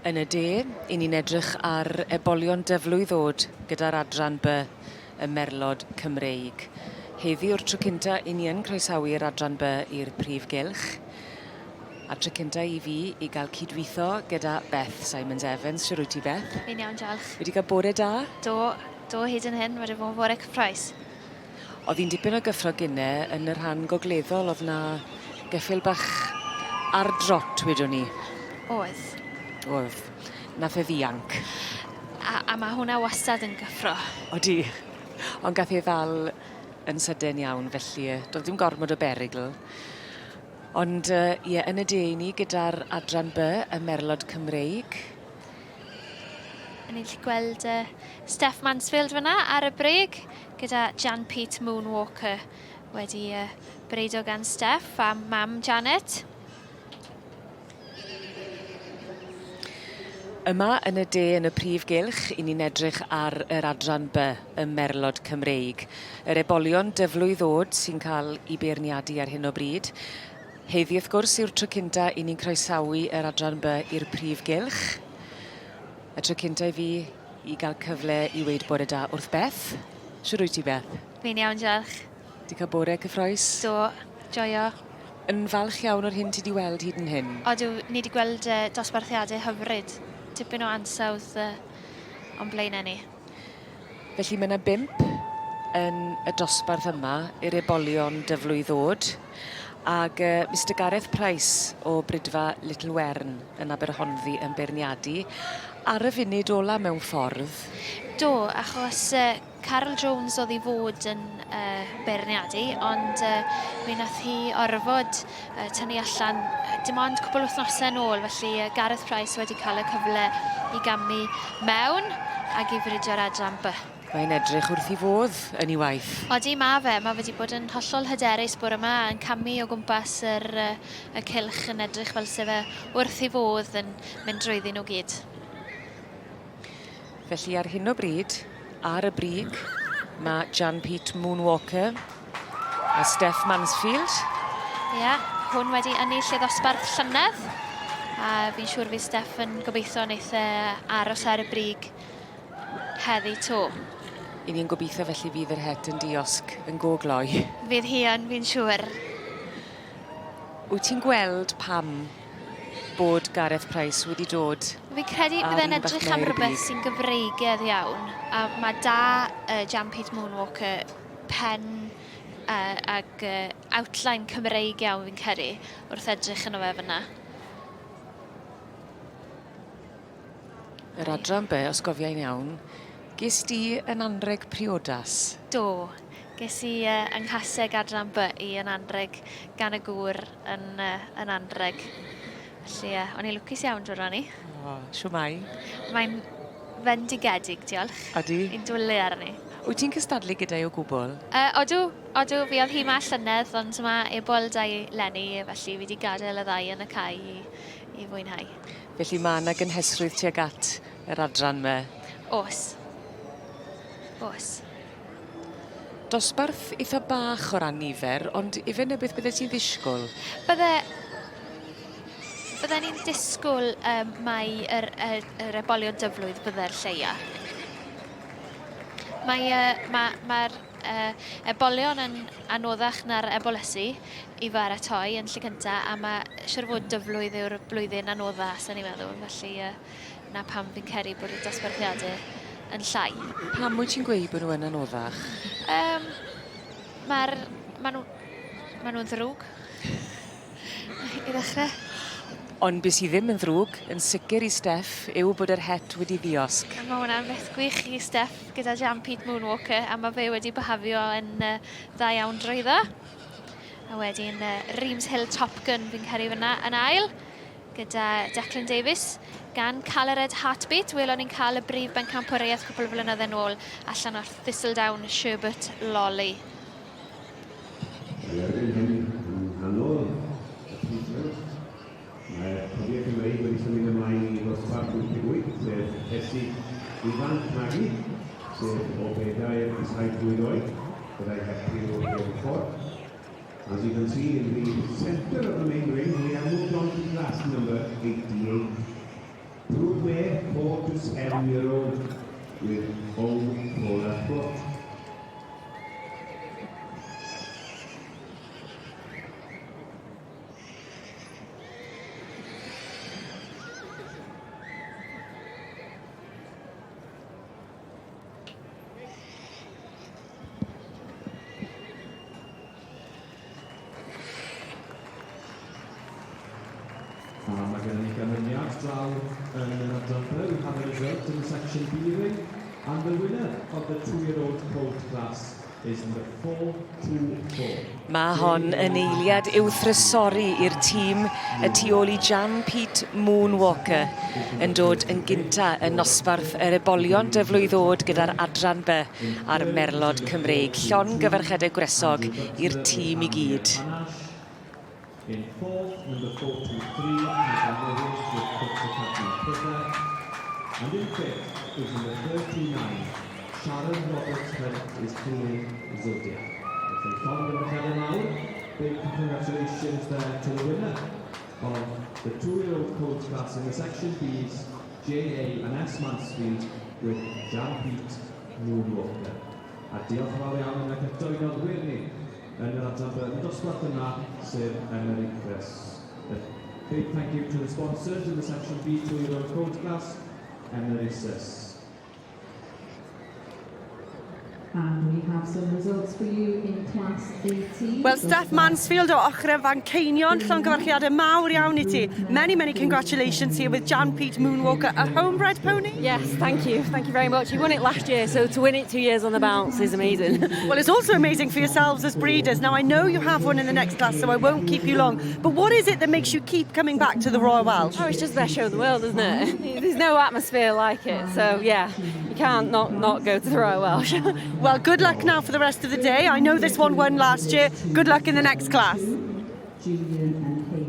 Yn y de, i ni'n edrych ar ebolion dyflwydd ddod gyda'r adran by y Merlod Cymreig. Heddi o'r tro cynta i ni yn croesawu'r adran by i'r prif gylch. A tro cynta i fi i gael cydweithio gyda Beth Simons-Evans. Siwr wyt ti, Beth? Fi'n iawn, diolch. Wedi cael bore da? Do hyd yn hyn, wedi bod yn bore cyffroes. Oedd hi'n dipyn o gyffro gyne yn y rhan gogleddol, oedd na geffil bach ar drot, wedwn ni. Oedd. Nath e ddianc. A mae hwnna wastad yn gyffro. Odi. Ond gath e ddal yn sydyn iawn, felly doedd dim gormod o berygl. Ond yn y de ni gyda'r adran by y Merlod Cymreig. Ni'n gallu gweld Steph Mansfield fyna ar y brig, gyda Jan Pete Moonwalker wedi breidio gan Steph a mam Janet. Yma yn y de yn y prif gylch, i ni'n edrych ar yr adran by y Merlod Cymreig. Yr ebolion dyflwydd ddod sy'n cael ei beirniadu ar hyn o bryd. Heddi wrth gwrs yw'r tro cynta i ni'n croesawu yr adran by i'r prif gylch. Y tro cynta i fi i gael cyfle i weid bore da wrth Beth. Siwr wyt ti, Beth? Fi'n iawn, diolch. Di cael bore cyffroes? Do, joio. Yn falch iawn o'r hyn ti di weld hyd yn hyn? Odw, ni wedi gweld dosbarthiadau hyfryd. Tipyn o ansawdd o'n blaen ni. Felly mae yna 5 yn y dosbarth yma i'r ebolion dyflwydd ddod. Ag Mr Gareth Price o Brydfa Little Wern yn Aberhonddu yn beirniadu. Ar y funud ola mewn ffordd? Do, achos Carol Jones oedd i fod yn beirniadu, ond mi nath hi orfod tynnu allan dim ond cwbl wythnosau yn ôl, felly Gareth Price wedi cael y cyfle i gamu mewn ac i frydio'r adran by. Mae'n edrych wrth i fodd yn ei waith. Odi, mae wedi bod yn hollol hyderus bore yma yn camu o gwmpas y cylch yn edrych fel sef wrth i fodd yn mynd drwyddi nhw gyd. Felly ar hyn o bryd, ar y brig, mae Jan Pete Moonwalker a Steph Mansfield. Ia, hwn wedi ennill ei ddosbarth llynedd. A fi'n siŵr fi Steph yn gobeithio wneith aros ar y brig heddi to. I ni'n gobeithio felly fydd yr het yn diosg yn gogloi. Fydd hi yn, fi'n siŵr. Wyt ti'n gweld pam bod Gareth Price wedi dod? Fi'n credu bydd e'n edrych am rhywbeth sy'n gyfreigedd iawn. A mae da Jan Pete Moonwalker pen ag outline Cymreig iawn fi'n credu wrth edrych yn o fe fyna. Yr adran by, os gofiau'n iawn, ges di yn anreg priodas? Do, ges i ynghaseg adran by i yn anreg gan y gŵr yn anreg. Felly, o'n i lwcus iawn drwy'r rhan i. O, siw mai. Mae'n fendigedig, diolch. Adi? I'n dwlu arni. Wyt ti'n cystadlu gyda'i o gwbl? Odw, fi oedd hi ma llynedd, ond mae Ebold a'i Lenny, felly fi wedi gadael y ddau yn y cae i fwynhau. Felly mae yna gynhesrwydd tuag at yr adran me? Os. Dosbarth eitha bach o ran nifer, ond ife na beth bydde ti'n ddisgwyl? Bydden ni'n disgwyl mai yr ebolion dyflwydd bydde'r lleia. Mae'r ebolion yn anoddach na'r ebolysu i faratoi yn lle cynta, a mae siwr fod dyflwydd yw'r blwyddyn anodda, sy'n ni'n meddwl, felly na pam fi'n credu bod y dosbarthiadau yn llai. Pam wyt ti'n gweud bod nhw yn anoddach? Ma nhw'n ddrwg. I ddechrau. Ond beth sydd ddim yn ddrwg, yn sicr i Steph, yw bod yr het wedi ddiosg. Mae hwnna'n beth gwych i Steph gyda Jan Pete Moonwalker, a mae fe wedi byhafio yn dda iawn drwyddo. A wedyn Reims Hill Top Gun fi'n cael ei fyna yn ail, gyda Declan Davies. Gan Calered Heartbeat, welon ni'n cael y brif bencampwriaeth cwbl flynedd yn ôl allan o'r Thistledown Sherbet Lolly. Mae'r Ponies Cymreig wedi symud ymlaen i ddosbarth 88, sef Hesi Ifanc Magi, sef o bedair i 7 oed, gyda'i hepri o Beirford. As you can see in the center of the main ring, we have moved on to class number 88. Broadway 4 to 7-year-old with Old Polar Foot. Mae gen ni ganlyniad draw yn yr adroddiad. We have a result in the section B ring, and the winner of the 2-year-old Colt class is number 424. Mae hon yn eiliad uwthrysori i'r tîm y tu ôl i Jan Pete Moonwalker yn dod yn gynta yn nosbarth yr Ebolion Flwydd gyda'r adran B a'r Merlod Cymreig. Llon gyfarchedau gwresog i'r tîm I gyd. In fourth, number 423, with Colt 2yr. And in fifth is number 39, Sharon Roberts is pulling Zodiac. If they found them ahead now, big congratulations there to the winner of the 2-year-old Colt class in the section B's, JA and S Mansfield with Jan Pete Moonwalker. A diolch yn fawr iawn yn eich doeddol wirni yn yr adran y dosbarth yna, sef Americas. A big thank you to the sponsors in the section B 2-year-old Colt class, Americas. And we have some results for you in class 18. Well, Steph Mansfield o Ochrau Fan Ceinion, llongyfarchiadau mawr iawn I ti. Many congratulations here with Jan Pete Moonwalker, a homebred pony. Yes, thank you very much. He won it last year, so to win it 2 years on the bounce is amazing. Well, it's also amazing for yourselves as breeders. Now, I know you have one in the next class, so I won't keep you long. But what is it that makes you keep coming back to the Royal Welsh? Oh, it's just the best show in the world, isn't it? There's no atmosphere like it, so yeah, you can't not go to the Royal Welsh. Well, good luck now for the rest of the day. I know this one won last year. Good luck in the next class. Julian and Hayden.